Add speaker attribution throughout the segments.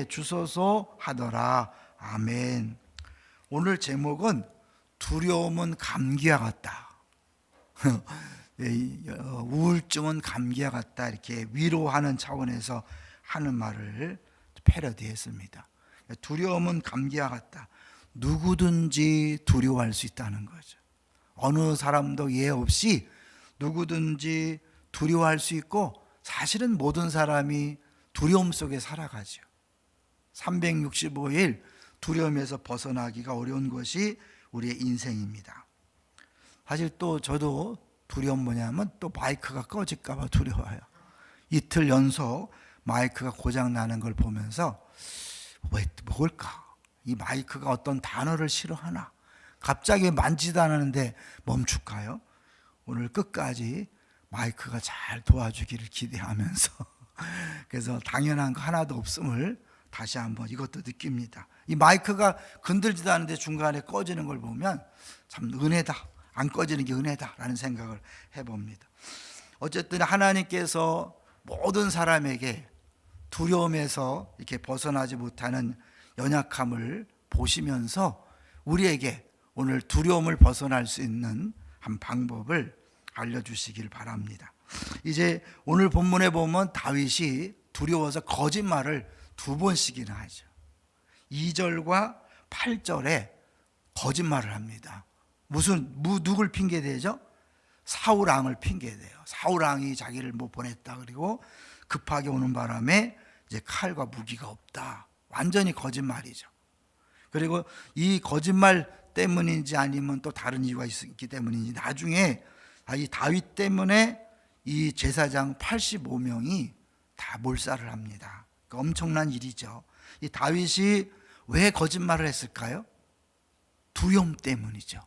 Speaker 1: 주소서 하더라. 아멘. 오늘 제목은 두려움은 감기와 같다. 우울증은 감기와 같다. 이렇게 위로하는 차원에서 하는 말을 패러디했습니다. 두려움은 감기와 같다. 누구든지 두려워할 수 있다는 거죠. 어느 사람도 예 없이 누구든지 두려워할 수 있고, 사실은 모든 사람이 두려움 속에 살아가죠. 365일 두려움에서 벗어나기가 어려운 것이 우리의 인생입니다. 사실 또 저도 두려움 뭐냐면 또 마이크가 꺼질까 봐 두려워요. 이틀 연속 마이크가 고장 나는 걸 보면서 왜 뭘까? 이 마이크가 어떤 단어를 싫어하나? 갑자기 만지도 않았는데 멈출까요? 오늘 끝까지 마이크가 잘 도와주기를 기대하면서 그래서 당연한 거 하나도 없음을 다시 한번 이것도 느낍니다. 이 마이크가 건들지도 않는데 중간에 꺼지는 걸 보면 참 은혜다, 안 꺼지는 게 은혜다라는 생각을 해봅니다. 어쨌든 하나님께서 모든 사람에게 두려움에서 이렇게 벗어나지 못하는 연약함을 보시면서 우리에게 오늘 두려움을 벗어날 수 있는 한 방법을 알려주시길 바랍니다. 이제 오늘 본문에 보면 다윗이 두려워서 거짓말을 2번씩이나 하죠. 2절과 8절에 거짓말을 합니다. 누굴 핑계대죠? 사울 왕을 핑계대요. 사울 왕이 자기를 못 보냈다. 그리고 급하게 오는 바람에 이제 칼과 무기가 없다. 완전히 거짓말이죠. 그리고 이 거짓말 때문인지 아니면 또 다른 이유가 있기 때문인지 나중에 이 다윗 때문에 이 제사장 85명이 다 몰살을 합니다. 엄청난 일이죠. 이 다윗이 왜 거짓말을 했을까요? 두려움 때문이죠.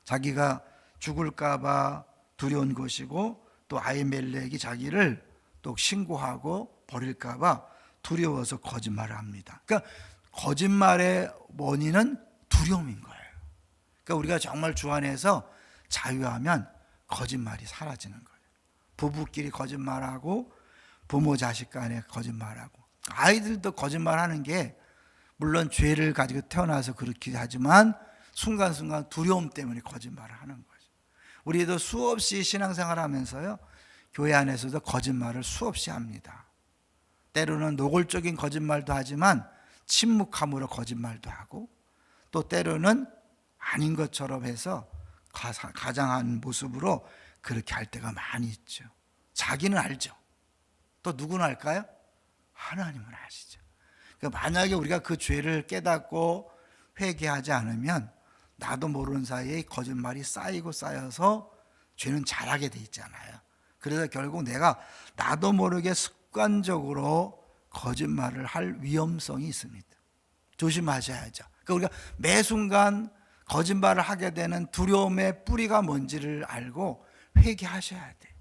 Speaker 1: 자기가 죽을까 봐 두려운 것이고, 또 아히멜렉이 자기를 또 신고하고 버릴까 봐 두려워서 거짓말을 합니다. 그러니까 거짓말의 원인은 두려움인 거예요. 그러니까 우리가 정말 주 안에서 자유하면 거짓말이 사라지는 거예요. 부부끼리 거짓말하고, 부모 자식 간에 거짓말하고, 아이들도 거짓말하는 게 물론 죄를 가지고 태어나서 그렇게 하지만 순간순간 두려움 때문에 거짓말을 하는 거죠. 우리도 수없이 신앙생활 하면서요, 교회 안에서도 거짓말을 수없이 합니다. 때로는 노골적인 거짓말도 하지만 침묵함으로 거짓말도 하고, 또 때로는 아닌 것처럼 해서 가장한 모습으로 그렇게 할 때가 많이 있죠. 자기는 알죠. 또 누구는 알까요? 하나님은 아시죠. 그러니까 만약에 우리가 그 죄를 깨닫고 회개하지 않으면 나도 모르는 사이에 거짓말이 쌓이고 쌓여서 죄는 잘하게 돼 있잖아요. 그래서 결국 내가 나도 모르게 습관적으로 거짓말을 할 위험성이 있습니다. 조심하셔야죠. 그러니까 우리가 매 순간 거짓말을 하게 되는 두려움의 뿌리가 뭔지를 알고 회개하셔야 돼요.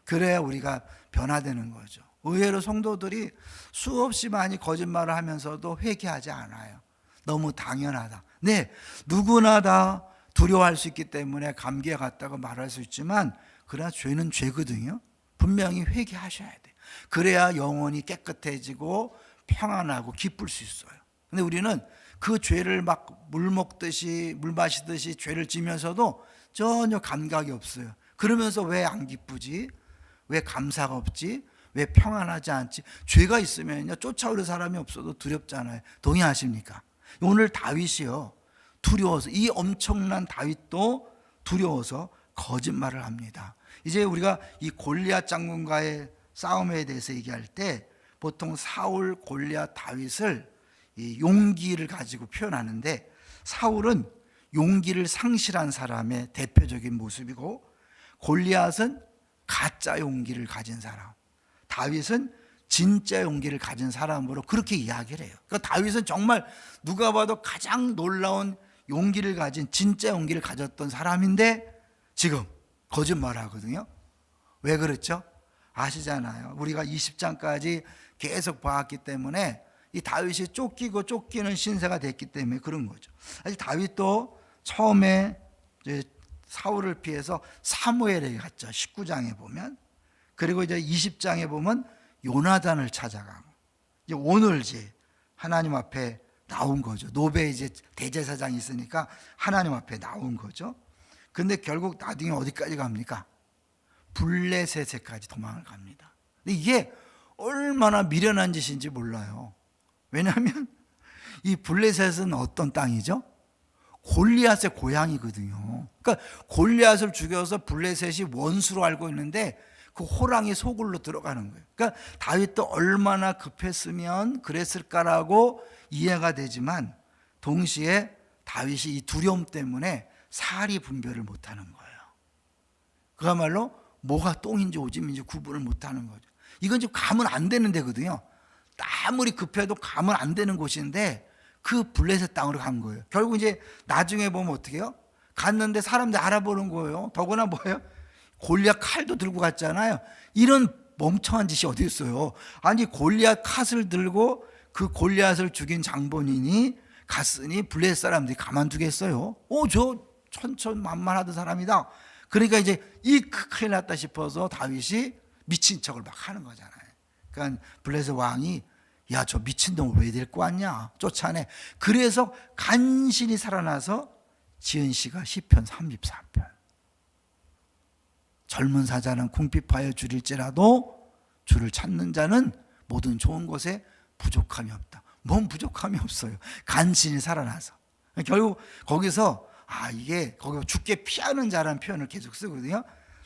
Speaker 1: 그래야 우리가 변화되는 거죠. 의외로 성도들이 수없이 많이 거짓말을 하면서도 회개하지 않아요. 너무 당연하다. 네, 누구나 다 두려워할 수 있기 때문에 감기에 갔다고 말할 수 있지만, 그러나 죄는 죄거든요. 분명히 회개하셔야 돼요. 그래야 영혼이 깨끗해지고 평안하고 기쁠 수 있어요. 근데 우리는 그 죄를 막 물 먹듯이, 물 마시듯이 죄를 지면서도 전혀 감각이 없어요. 그러면서 왜 안 기쁘지? 왜 감사가 없지? 왜 평안하지 않지? 죄가 있으면요, 쫓아오는 사람이 없어도 두렵잖아요. 동의하십니까? 오늘 다윗이요, 두려워서, 이 엄청난 다윗도 두려워서 거짓말을 합니다. 이제 우리가 이 골리앗 장군과의 싸움에 대해서 얘기할 때 보통 사울, 골리앗, 다윗을 이 용기를 가지고 표현하는데, 사울은 용기를 상실한 사람의 대표적인 모습이고, 골리앗은 가짜 용기를 가진 사람, 다윗은 진짜 용기를 가진 사람으로 그렇게 이야기를 해요. 그러니까 다윗은 정말 누가 봐도 가장 놀라운 용기를 가진, 진짜 용기를 가졌던 사람인데 지금 거짓말을 하거든요. 왜 그렇죠? 아시잖아요. 우리가 20장까지 계속 봐왔기 때문에 이 다윗이 쫓기고 쫓기는 신세가 됐기 때문에 그런 거죠. 사실 다윗도 처음에 이제 사울을 피해서 사무엘에게 갔죠. 19장에 보면. 그리고 이제 20장에 보면 요나단을 찾아가고, 이제 오늘 이제 하나님 앞에 나온 거죠. 노베 이제 대제사장이 있으니까 하나님 앞에 나온 거죠. 근데 결국 나중에 어디까지 갑니까? 블레셋에까지 도망을 갑니다. 근데 이게 얼마나 미련한 짓인지 몰라요. 왜냐하면 이 블레셋은 어떤 땅이죠? 골리앗의 고향이거든요. 그러니까 골리앗을 죽여서 블레셋이 원수로 알고 있는데 그 호랑이 소굴로 들어가는 거예요. 그러니까 다윗도 얼마나 급했으면 그랬을까라고 이해가 되지만 동시에 다윗이 이 두려움 때문에 사리 분별을 못하는 거예요. 그야말로 뭐가 똥인지 오줌인지 구분을 못하는 거죠. 이건 지금 가면 안 되는 데거든요. 아무리 급해도 가면 안 되는 곳인데 그 블레셋 땅으로 간 거예요. 결국 이제 나중에 보면 어떻게 해요? 갔는데 사람들이 알아보는 거예요. 더구나 뭐예요? 골리앗 칼도 들고 갔잖아요. 이런 멍청한 짓이 어디 있어요? 아니 골리앗 칼을 들고 그 골리앗을 죽인 장본인이 갔으니 블레셋 사람들이 가만두겠어요? 저 천천만만하던 사람이다. 그러니까 이제 이 큰일 났다 싶어서 다윗이 미친 척을 막 하는 거잖아요. 그러니까 블레셋 왕이 야, 저 미친놈을 왜 데리고 왔냐 쫓아내. 그래서 간신히 살아나서 지은 시가 시편 33편. 젊은 사자는 궁핍하여 줄일지라도 주를 찾는 자는 모든 좋은 것에 부족함이 없다. 뭔 부족함이 없어요. 간신히 살아나서. 결국 거기서 이게 거기 죽게 피하는 자라는 표현을 계속 쓰거든요.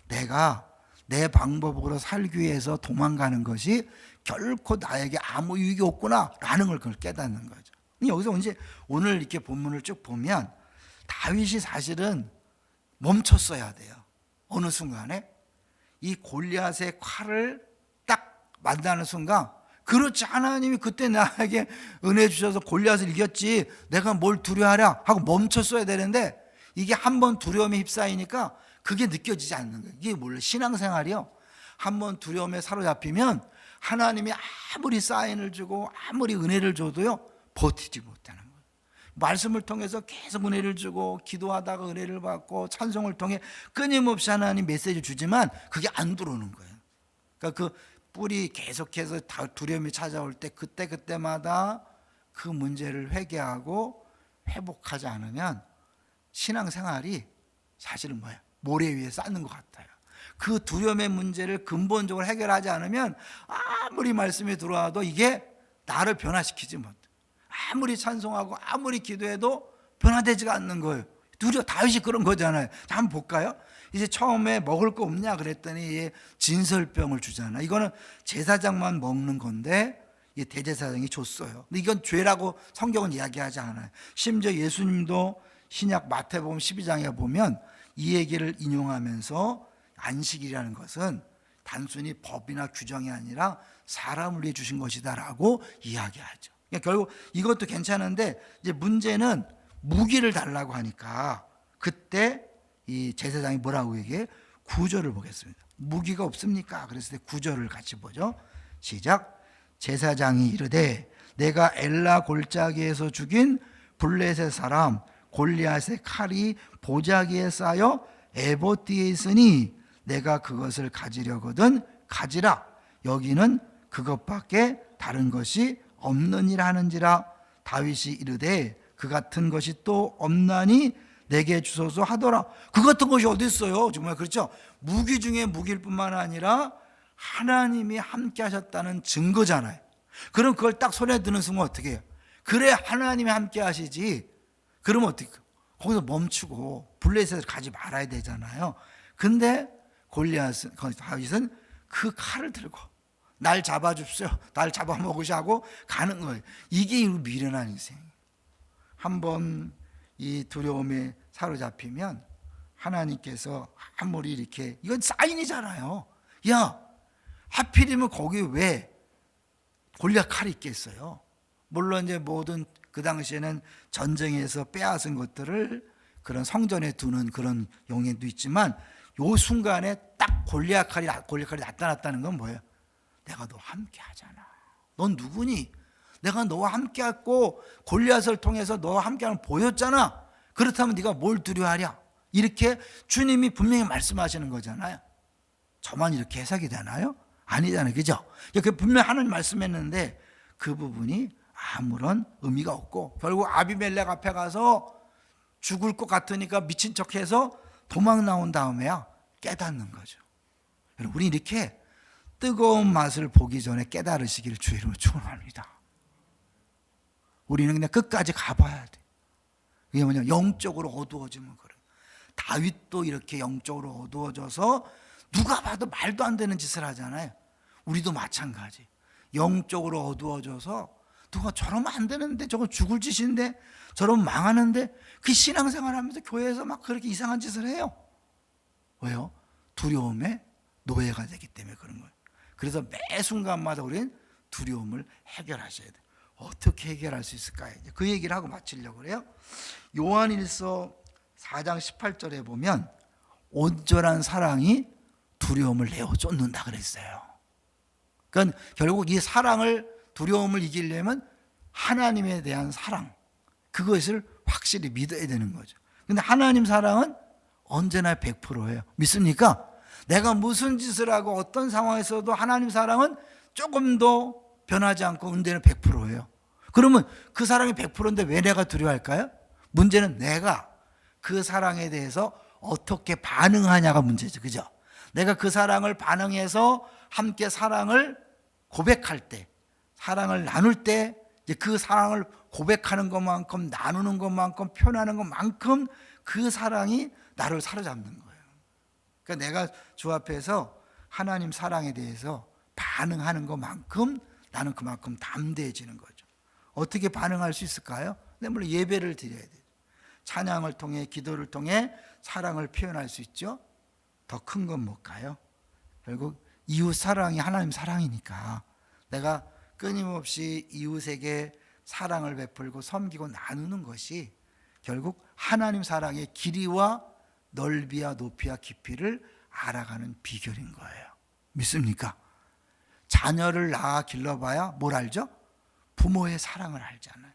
Speaker 1: 내가 내 방법으로 살기 위해서 도망가는 것이 결코 나에게 아무 유익이 없구나라는 걸 그걸 깨닫는 거죠. 여기서 이제 오늘 이렇게 본문을 쭉 보면 다윗이 사실은 멈췄어야 돼요. 어느 순간에 이 골리앗의 칼을 딱 만나는 순간, 그렇지 하나님이 그때 나에게 은혜 주셔서 골리앗을 이겼지 내가 뭘 두려워하랴 하고 멈췄어야 되는데 이게 한번 두려움에 휩싸이니까 그게 느껴지지 않는 거예요. 이게 원래 신앙생활이요. 한번 두려움에 사로잡히면 하나님이 아무리 사인을 주고 아무리 은혜를 줘도요 버티지 못하는 거예요. 말씀을 통해서 계속 은혜를 주고 기도하다가 은혜를 받고 찬송을 통해 끊임없이 하나님 메시지를 주지만 그게 안 들어오는 거예요. 그러니까 그 뿔이 계속해서 두려움이 찾아올 때 그때마다 그 문제를 회개하고 회복하지 않으면 신앙생활이 사실은 뭐예요? 모래 위에 쌓는 것 같아요. 그 두려움의 문제를 근본적으로 해결하지 않으면 아무리 말씀이 들어와도 이게 나를 변화시키지 못해. 아무리 찬송하고 아무리 기도해도 변화되지가 않는 거예요. 다윗이 그런 거잖아요. 자, 한번 볼까요? 이제 처음에 먹을 거 없냐 그랬더니 진설병을 주잖아. 이거는 제사장만 먹는 건데 이 대제사장이 줬어요. 근데 이건 죄라고 성경은 이야기하지 않아요. 심지어 예수님도 신약 마태복음 12장에 보면 이 얘기를 인용하면서 안식이라는 것은 단순히 법이나 규정이 아니라 사람을 위해 주신 것이다라고 이야기하죠. 그러니까 결국 이것도 괜찮은데 이제 문제는 무기를 달라고 하니까 그때 이 제사장이 뭐라고 얘기해? 구절을 보겠습니다. 무기가 없습니까? 그랬을 때 구절을 같이 보죠. 시작. 제사장이 이르되 내가 엘라 골짜기에서 죽인 블레셋 사람 골리앗의 칼이 보자기에 쌓여 에봇뒤에 있으니 내가 그것을 가지려거든 가지라. 여기는 그것밖에 다른 것이 없느니라 하는지라. 다윗이 이르되 그 같은 것이 또 없나니 내게 주소서 하더라. 그 같은 것이 어디 있어요? 정말 그렇죠. 무기 중에 무기일 뿐만 아니라 하나님이 함께 하셨다는 증거잖아요. 그럼 그걸 딱 손에 드는 순간 어떻게 해요? 그래 하나님이 함께 하시지. 그러면 어떻게 거기서 멈추고 블레셋을 가지 말아야 되잖아요. 근데 다윗은 그 칼을 들고 날 잡아줍시오, 날 잡아먹으시 하고 가는 거예요. 이게 미련한 인생. 한번 이 두려움에 사로잡히면 하나님께서 아무리 이렇게 이건 사인이잖아요. 야, 하필이면 거기 왜 골리앗 칼이 있겠어요? 물론 이제 모든 그 당시에는 전쟁에서 빼앗은 것들을 그런 성전에 두는 그런 용인도 있지만 요 순간에 딱 골리앗 칼이 나타났다는 건 뭐예요? 내가 너와 함께 하잖아. 넌 누구니? 내가 너와 함께 했고 골리앗을 통해서 너와 함께하는 보였잖아. 그렇다면 네가 뭘 두려워하랴? 이렇게 주님이 분명히 말씀하시는 거잖아요. 저만 이렇게 해석이 되나요? 아니잖아요. 그죠? 분명히 하나님 말씀했는데 그 부분이 아무런 의미가 없고 결국 아비멜렉 앞에 가서 죽을 것 같으니까 미친 척해서 도망 나온 다음에야 깨닫는 거죠. 여러분, 우리 이렇게 뜨거운 맛을 보기 전에 깨달으시기를 주의 이름으로 축원합니다. 우리는 그냥 끝까지 가봐야 돼. 이게 뭐냐, 영적으로 어두워지면 그래. 다윗도 이렇게 영적으로 어두워져서 누가 봐도 말도 안 되는 짓을 하잖아요. 우리도 마찬가지. 영적으로 어두워져서 누가 저러면 안 되는데, 저건 죽을 짓인데, 저러면 망하는데, 그 신앙생활 하면서 교회에서 막 그렇게 이상한 짓을 해요. 왜요? 두려움의 노예가 되기 때문에 그런 거예요. 그래서 매 순간마다 우리는 두려움을 해결하셔야 돼요. 어떻게 해결할 수 있을까요? 그 얘기를 하고 마치려고 그래요. 요한일서 4장 18절에 보면 온전한 사랑이 두려움을 내어 쫓는다 그랬어요. 그러니까 결국 이 사랑을, 두려움을 이기려면 하나님에 대한 사랑, 그것을 확실히 믿어야 되는 거죠. 근데 하나님 사랑은 언제나 100%예요. 믿습니까? 내가 무슨 짓을 하고 어떤 상황에서도 하나님 사랑은 조금도 변하지 않고 언제나 100%예요. 그러면 그 사랑이 100%인데 왜 내가 두려워할까요? 문제는 내가 그 사랑에 대해서 어떻게 반응하냐가 문제죠. 그죠? 내가 그 사랑을 반응해서 함께 사랑을 고백할 때, 사랑을 나눌 때, 그 사랑을 고백하는 것만큼, 나누는 것만큼, 표현하는 것만큼 그 사랑이 나를 사로잡는 거예요. 그러니까 내가 주 앞에서 하나님 사랑에 대해서 반응하는 것만큼 나는 그만큼 담대해지는 거죠. 어떻게 반응할 수 있을까요? 물론 예배를 드려야 돼요. 찬양을 통해, 기도를 통해 사랑을 표현할 수 있죠. 더 큰 건 뭘까요? 결국 이웃 사랑이 하나님 사랑이니까 내가 끊임없이 이웃에게 사랑을 베풀고 섬기고 나누는 것이 결국 하나님 사랑의 길이와 넓이와 높이와 깊이를 알아가는 비결인 거예요. 믿습니까? 자녀를 낳아 길러봐야 뭘 알죠? 부모의 사랑을 알잖아요.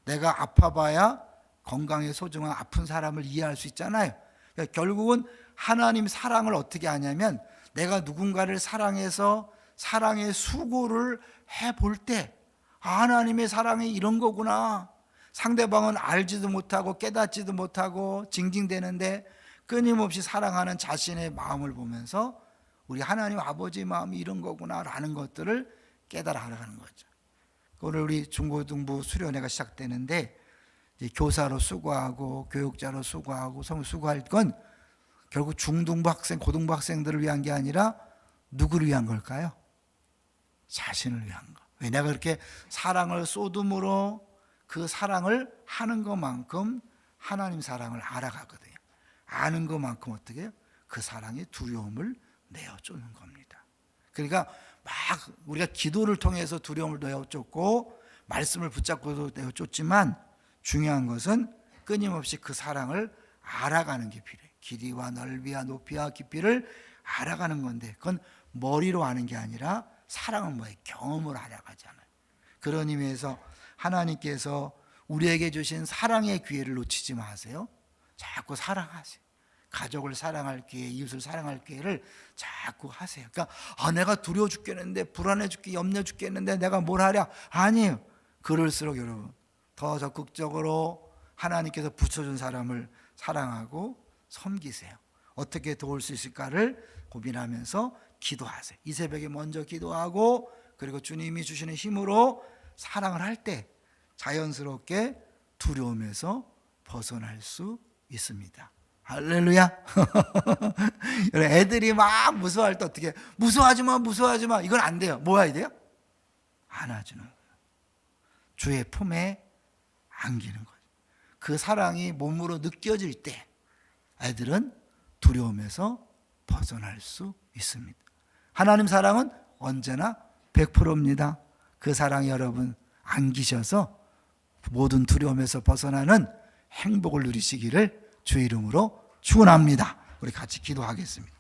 Speaker 1: 내가 아파봐야 건강에 소중한 아픈 사람을 이해할 수 있잖아요. 그러니까 결국은 하나님 사랑을 어떻게 하냐면 내가 누군가를 사랑해서 사랑의 수고를 해볼 때 하나님의 사랑이 이런 거구나. 상대방은 알지도 못하고 깨닫지도 못하고 징징대는데 끊임없이 사랑하는 자신의 마음을 보면서 우리 하나님 아버지의 마음이 이런 거구나 라는 것들을 깨달아 알아가는 거죠. 오늘 우리 중고등부 수련회가 시작되는데 이제 교사로 수고하고 교육자로 수고하고 성우 수고할 건 결국 중등부 학생, 고등부 학생들을 위한 게 아니라 누구를 위한 걸까요? 자신을 위한 거. 왜 내가 그렇게 사랑을 쏟음으로 그 사랑을 하는 것만큼 하나님 사랑을 알아가거든요. 아는 것만큼 어떻게 해요? 그 사랑의 두려움을 내어 쫓는 겁니다. 그러니까 막 우리가 기도를 통해서 두려움을 내어 쫓고 말씀을 붙잡고도 내어 쫓지만 중요한 것은 끊임없이 그 사랑을 알아가는 게 필요해요. 길이와 넓이와 높이와 깊이를 알아가는 건데 그건 머리로 아는 게 아니라 사랑은 뭐예요? 경험으로 알아가잖아요. 그런 의미에서 하나님께서 우리에게 주신 사랑의 기회를 놓치지 마세요. 자꾸 사랑하세요. 가족을 사랑할 기회, 이웃을 사랑할 기회를 자꾸 하세요. 그러니까 내가 두려워 죽겠는데, 불안해 죽겠는데, 염려 죽겠는데 내가 뭘 하랴? 아니에요. 그럴수록 여러분 더 적극적으로 하나님께서 붙여준 사람을 사랑하고 섬기세요. 어떻게 도울 수 있을까를 고민하면서 기도하세요. 이 새벽에 먼저 기도하고 그리고 주님이 주시는 힘으로 사랑을 할 때 자연스럽게 두려움에서 벗어날 수 있습니다. 할렐루야. 애들이 막 무서워할 때 어떻게 무서워하지 마 무서워하지 마 이건 안 돼요. 뭐 해야 돼요? 안아주는 거예요. 주의 품에 안기는 거예요. 그 사랑이 몸으로 느껴질 때 애들은 두려움에서 벗어날 수 있습니다. 하나님 사랑은 언제나 100%입니다. 그 사랑이 여러분 안기셔서 모든 두려움에서 벗어나는 행복을 누리시기를 주의 이름으로 축원합니다. 우리 같이 기도하겠습니다.